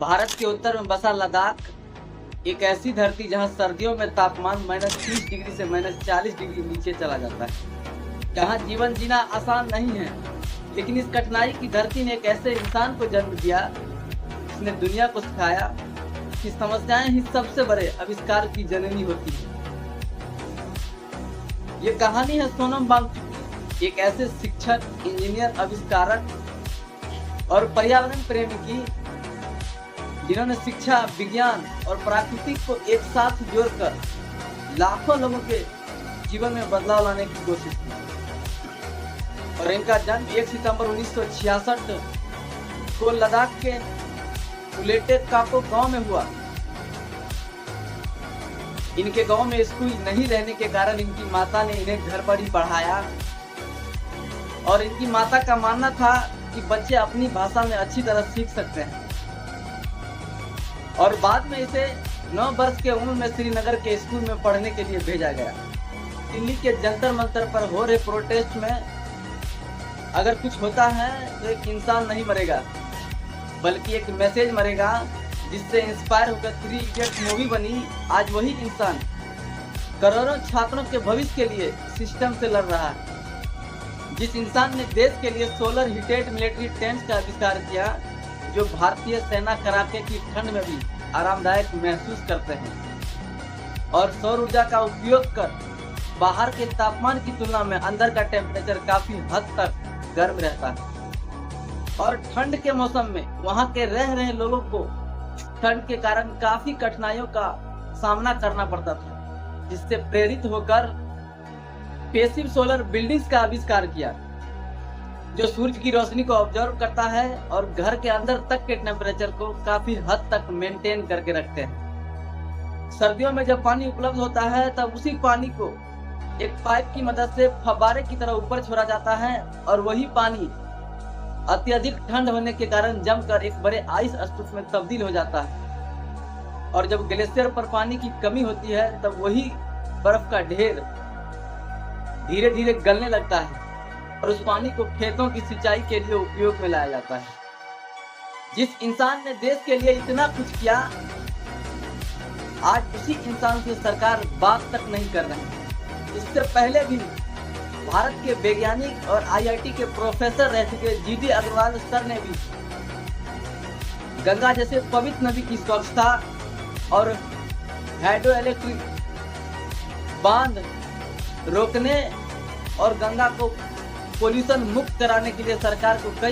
भारत के उत्तर में बसा लद्दाख एक ऐसी धरती जहां सर्दियों में तापमान -30 डिग्री से -40 डिग्री नीचे चला जाता है। यहाँ जीवन जीना आसान नहीं है, लेकिन इस कठिनाई की धरती ने एक ऐसे इंसान को जन्म दिया जिसने दुनिया को सिखाया कि समस्याएं ही सबसे बड़े आविष्कार की जननी होती है। ये कहानी है सोनम वांगचुक, एक ऐसे शिक्षक, इंजीनियर, आविष्कारक और पर्यावरण प्रेमी की, जिन्होंने शिक्षा, विज्ञान और प्राकृतिक को एक साथ जोड़कर लाखों लोगों के जीवन में बदलाव लाने की कोशिश की। और इनका जन्म 1 सितंबर 1966 को लद्दाख के उलेटे काको गांव में हुआ। इनके गांव में स्कूल नहीं रहने के कारण इनकी माता ने इन्हें घर पर ही पढ़ाया और इनकी माता का मानना था कि बच्चे अपनी भाषा में अच्छी तरह सीख सकते हैं। और बाद में इसे 9 वर्ष के उम्र में श्रीनगर के स्कूल में पढ़ने के लिए भेजा गया। दिल्ली के जंतर मंतर पर हो रहे प्रोटेस्ट में अगर कुछ होता है तो एक इंसान नहीं मरेगा, बल्कि एक मैसेज मरेगा, जिससे इंस्पायर होकर 3 इडियट्स मूवी बनी। आज वही इंसान करोड़ों छात्रों के भविष्य के लिए सिस्टम से लड़ रहा है। जिस इंसान ने देश के लिए सोलर हीटेड मिलिट्री टेंट्स का आविष्कार किया, जो भारतीय सेना कड़ाके की ठंड में भी आरामदायक महसूस करते हैं और सौर ऊर्जा का उपयोग कर बाहर के तापमान की तुलना में अंदर का टेम्परेचर काफी हद तक गर्म रहता है। और ठंड के मौसम में वहां के रह रहे लोगों को ठंड के कारण काफी कठिनाइयों का सामना करना पड़ता था, जिससे प्रेरित होकर पैसिव सोलर बिल्डिंग्स का आविष्कार किया, जो सूरज की रोशनी को ऑब्जर्व करता है और घर के अंदर तक के टेम्परेचर को काफी हद तक मेंटेन करके रखते हैं। सर्दियों में जब पानी उपलब्ध होता है, तब उसी पानी को एक पाइप की मदद से फव्वारे की तरह ऊपर छोड़ा जाता है और वही पानी अत्यधिक ठंड होने के कारण जमकर एक बड़े आइस स्तूप में तब्दील हो जाता है। और जब ग्लेशियर पर पानी की कमी होती है, तब वही बर्फ का ढेर धीरे धीरे गलने लगता है और उस पानी को खेतों की सिंचाई के लिए उपयोग में लाया जाता है। जिस इंसान ने देश के लिए इतना कुछ किया, आज उसी इंसान से सरकार बात तक नहीं कर रही है। इससे पहले भी भारत के वैज्ञानिक और IIT के प्रोफेसर रह चुके GD अग्रवाल सर ने भी गंगा जैसे पवित्र नदी की स्वच्छता और हाइड्रो इलेक्ट्रिक बांध रोकने और गंगा को पोल्यूशन मुक्त कराने के लिए सरकार को कई